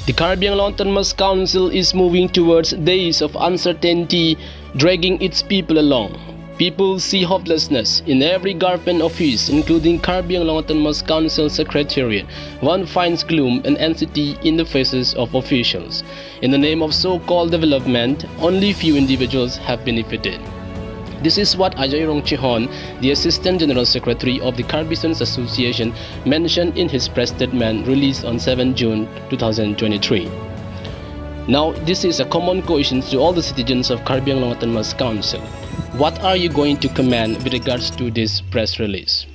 The Caribbean Autonomous Council is moving towards days of uncertainty, dragging its people along. People see hopelessness in every government office, including Caribbean Autonomous Council Secretariat. One finds gloom and anxiety in the faces of officials. In the name of so-called development, only few individuals have benefited. This is what Ajayrong Chihon, the Assistant General Secretary of the Caribbean Association, mentioned in his press statement released on 7 June 2023. Now, this is a common question to all the citizens of Caribbean Autonomous Council. What are you going to comment with regards to this press release?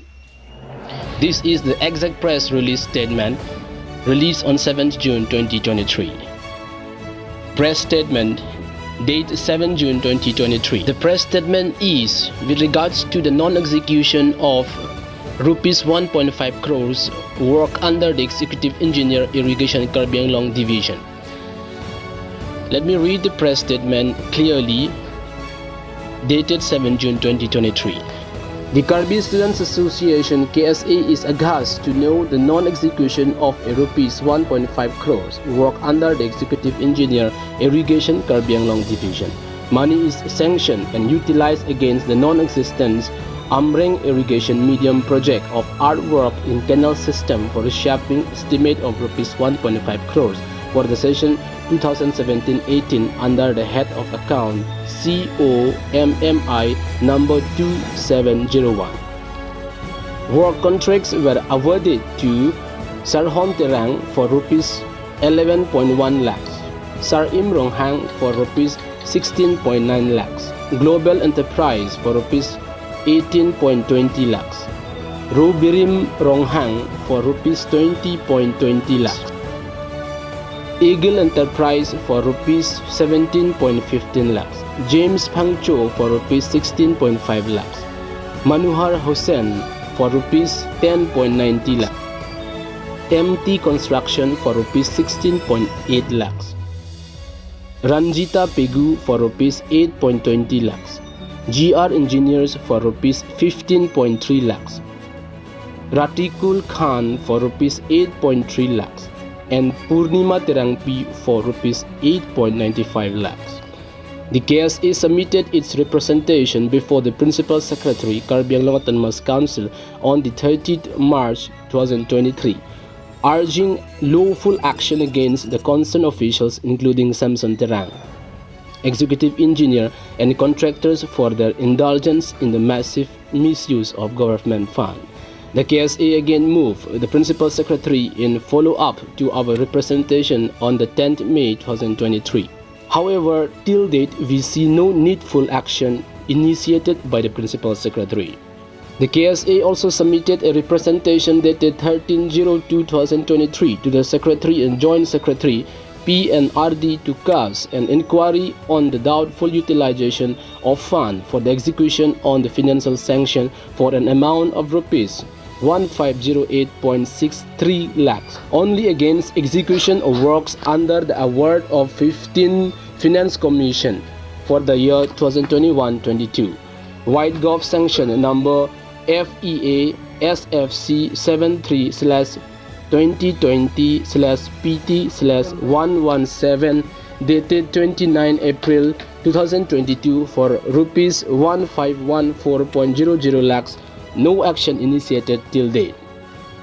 This is the exact press release statement released on 7th June 2023. Press statement date 7 June 2023. The press statement is with regards to the non-execution of Rs 1.5 crores work under the Executive Engineer Irrigation Caribbean Long Division. Let me read the press statement clearly, dated 7 June 2023. The Caribbean Students Association KAAC is aghast to know the non-execution of a Rs 1.5 crores work under the Executive Engineer Irrigation Caribbean Long Division. Money is sanctioned and utilized against the non-existent Amreng Irrigation Medium Project of artwork in canal system for a shipping estimate of Rs 1.5 crores for the session 2017-18 under the head of account COMMI number 2701. Work contracts were awarded to Sarhon Terang for Rs 11.1 lakhs, Sar Im Ronghang for Rs 16.9 lakhs, Global Enterprise for Rs 18.20 lakhs, Rubirim Ronghang for Rs 20.20 lakhs, Eagle Enterprise for Rs 17.15 lakhs, James Pangcho for Rs 16.5 lakhs, Manuhar Hossain for Rs 10.90 lakhs, MT Construction for Rs 16.8 lakhs, Ranjita Pegu for Rs 8.20 lakhs, GR Engineers for Rs 15.3 lakhs, Ratikul Khan for Rs 8.3 lakhs, and Purnima Terangpi for Rs 8.95 lakhs. The KAAC submitted its representation before the Principal Secretary, Caribbean Autonomous Council, on the 30th March 2023, urging lawful action against the concerned officials including Samson Terang, Executive Engineer, and contractors for their indulgence in the massive misuse of government funds. The KAAC again moved the Principal Secretary in follow-up to our representation on the 10th May 2023. However, till date, we see no needful action initiated by the Principal Secretary. The KAAC also submitted a representation dated 13/02/2023 to the Secretary and Joint Secretary PNRD to cast an inquiry on the doubtful utilization of funds for the execution on the financial sanction for an amount of Rs 1508.63 lakhs only against execution of works under the award of 15 Finance Commission for the year 2021-22. White Gulf sanction number FEA SFC 73/2020/PT/117 dated 29 April 2022 for Rs 1514.00 lakhs. No action initiated till date.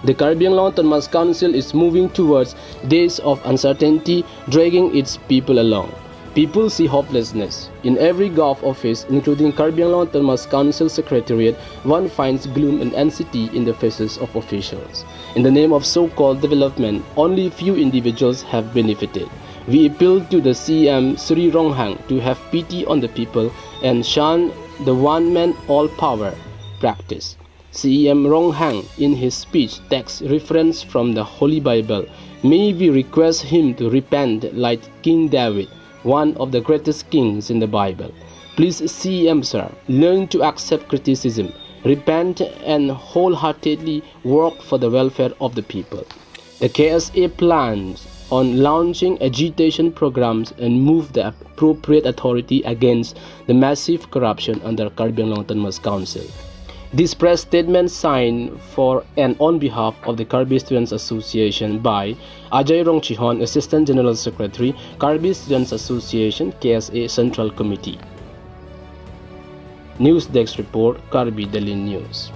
The Caribbean Autonomous Council is moving towards days of uncertainty, dragging its people along. People see hopelessness. In every Gulf office, including Caribbean Autonomous Council Secretariat, one finds gloom and anxiety in the faces of officials. In the name of so-called development, only few individuals have benefited. We appeal to the CM Sri Ronghang to have pity on the people and shun the one-man all-power practice. CM Ronghang, in his speech, takes reference from the Holy Bible. May we request him to repent like King David, one of the greatest kings in the Bible. Please, CM sir, learn to accept criticism, repent, and wholeheartedly work for the welfare of the people. The KAAC plans on launching agitation programs and move the appropriate authority against the massive corruption under Caribbean Autonomous Council. This press statement signed for and on behalf of the Karbi Students Association by Ajay Rongchihon, Assistant General Secretary, Karbi Students Association, KAAC Central Committee. News Desk Report, Karbi Daily News.